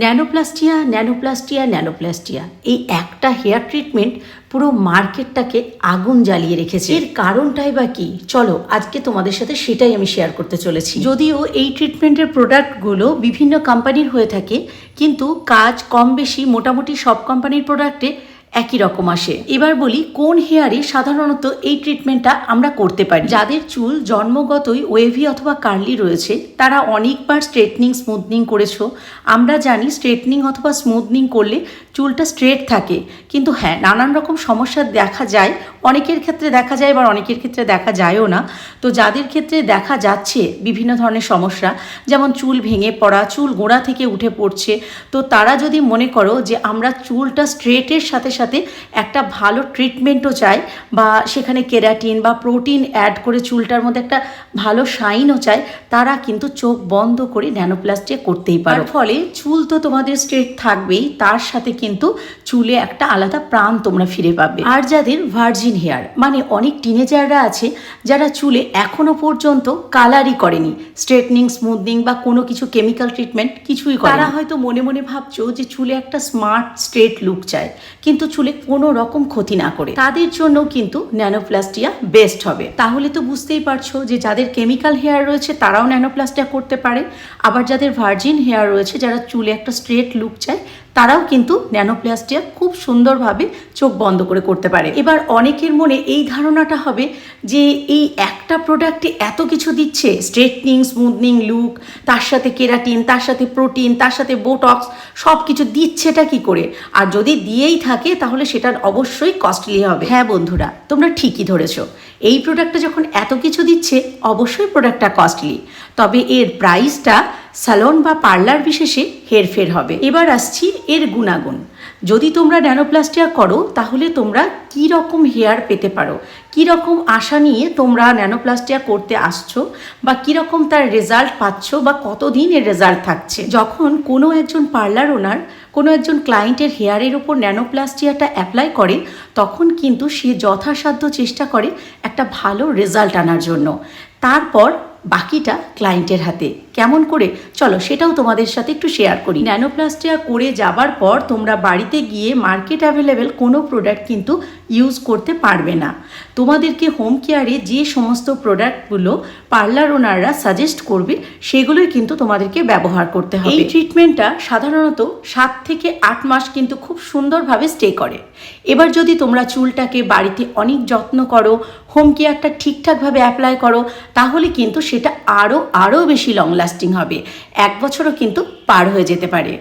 Nanoplastia nanoplastia nanoplastia এই একটা hair treatment পুরো মার্কেটটাকে আগুন জ্বালিয়ে রেখেছে। এর কারণটাই বা কি, চলো আজকে তোমাদের সাথে সেটাই আমি শেয়ার করতে চলেছি। যদিও এই ট্রিটমেন্টের প্রোডাক্টগুলো বিভিন্ন কোম্পানির হয়ে থাকে, কিন্তু কাজ কম বেশি মোটামুটি সব কোম্পানির প্রোডাক্টে একই রকম আসে। এবার বলি কোন হেয়ারে সাধারণত এই ট্রিটমেন্টটা আমরা করতে পারি। যাদের চুল জন্মগতই ওয়েভি অথবা কার্লি রয়েছে, তারা অনেকবার স্ট্রেটনিং স্মুথনিং করেছো। আমরা জানি স্ট্রেটনিং অথবা স্মুথনিং করলে চুলটা স্ট্রেট থাকে, কিন্তু হ্যাঁ নানান রকম সমস্যা দেখা যায়। অনেকের ক্ষেত্রে দেখা যায়, আবার অনেকের ক্ষেত্রে দেখা যায়ও না। তো যাদের ক্ষেত্রে দেখা যাচ্ছে বিভিন্ন ধরনের সমস্যা, যেমন চুল ভেঙে পড়া, চুল গোড়া থেকে উঠে পড়ছে, তো তারা যদি মনে করো যে আমরা চুলটা স্ট্রেটের সাথে সাথে একটা ভালো ট্রিটমেন্টও চাই, বা সেখানে কেরাটিন বা প্রোটিন অ্যাড করে চুলটার মধ্যে একটা ভালো শাইনও চাই, তারা কিন্তু চোখ বন্ধ করে ন্যানোপ্লাস্টিয়া করতেই পারো। ফলে চুল তো তোমাদের স্ট্রেট থাকবেই, তার সাথে কিন্তু চুলে একটা আলাদা প্রাণ তোমরা ফিরে পাবে। আর যাদের ভার্জিন হেয়ার, মানে অনেক টিনেজাররা আছে যারা চুলে এখনো পর্যন্ত কালারই করেনি, স্ট্রেটনিং স্মুথনিং বা কোনো কিছু কেমিক্যাল ট্রিটমেন্ট কিছুই করে, তারা হয়তো মনে মনে ভাবছো যে চুলে একটা স্মার্ট স্ট্রেট লুক চায়, কিন্তু চুলে কোনো রকম ক্ষতি না করে। তাদের জন্য কিন্তু ন্যানোপ্লাস্টিয়া বেস্ট হবে। তাহলে তো বুঝতেই পারছো যে যাদের কেমিক্যাল হেয়ার রয়েছে তারাও ন্যানোপ্লাস্টিয়া করতে পারে, আবার যাদের ভার্জিন হেয়ার রয়েছে, যারা চুলে একটা স্ট্রেট লুক চায়, তারাও কিন্তু ন্যানোপ্লাস্টিয়া খুব সুন্দরভাবে চোখ বন্ধ করে করতে পারে। এবার অনেকের মনে এই ধারণাটা হবে যে এই একটা প্রোডাক্টে এত কিছু দিচ্ছে, স্ট্রেটনিং স্মুথনিং লুক, তার সাথে কেরাটিন, তার সাথে প্রোটিন, তার সাথে বোটক্স, সব কিছু দিচ্ছেটা কি করে? আর যদি দিয়েই থাকে তাহলে সেটা অবশ্যই কস্টলি হবে। হ্যাঁ বন্ধুরা, তোমরা ঠিকই ধরেছ, এই প্রোডাক্টটা যখন এত কিছু দিচ্ছে অবশ্যই প্রোডাক্টটা কস্টলি, তবে এর প্রাইসটা স্যালন বা পার্লার বিশেষে হেরফের হবে। এবার আসছি এর গুণাগুণ। যদি তোমরা ন্যানোপ্লাস্টিয়া করো তাহলে তোমরা কি রকম হেয়ার পেতে পারো, কি রকম আশা নিয়ে তোমরা ন্যানোপ্লাস্টিয়া করতে আসছো, বা কি রকম তার রেজাল্ট পাচ্ছ, বা কতদিন এর রেজাল্ট থাকছে। যখন কোনো একজন পার্লার ওনার কোনো একজন ক্লায়েন্টের হেয়ারের ওপর ন্যানোপ্লাস্টিয়াটা অ্যাপ্লাই করে, তখন কিন্তু সে যথাসাধ্য চেষ্টা করে একটা ভালো রেজাল্ট আনার জন্য। তারপর বাকিটা ক্লায়েন্টের হাতে। কেমন করে, চলো সেটাও তোমাদের সাথে একটু শেয়ার করি। ন্যানোপ্লাস্টিয়া করে যাবার পর তোমরা বাড়িতে গিয়ে মার্কেট অ্যাভেলেবেল কোনো প্রোডাক্ট কিন্তু ইউজ করতে পারবে না। তোমাদেরকে হোম কেয়ারে যে সমস্ত প্রোডাক্টগুলো পার্লার ওনাররা সাজেস্ট করবে সেগুলোই কিন্তু তোমাদেরকে ব্যবহার করতে হবে। এই ট্রিটমেন্টটা সাধারণত 7 থেকে 8 মাস কিন্তু খুব সুন্দরভাবে স্টে করে। এবার যদি তোমরা চুলটাকে বাড়িতে অনেক যত্ন করো, হোম কেয়ারটা ঠিকঠাকভাবে অ্যাপ্লাই করো, তাহলে কিন্তু সেটা আরও বেশি লং লাস্টিং হবে। 1 বছরও কিন্তু পার হয়ে যেতে পারে।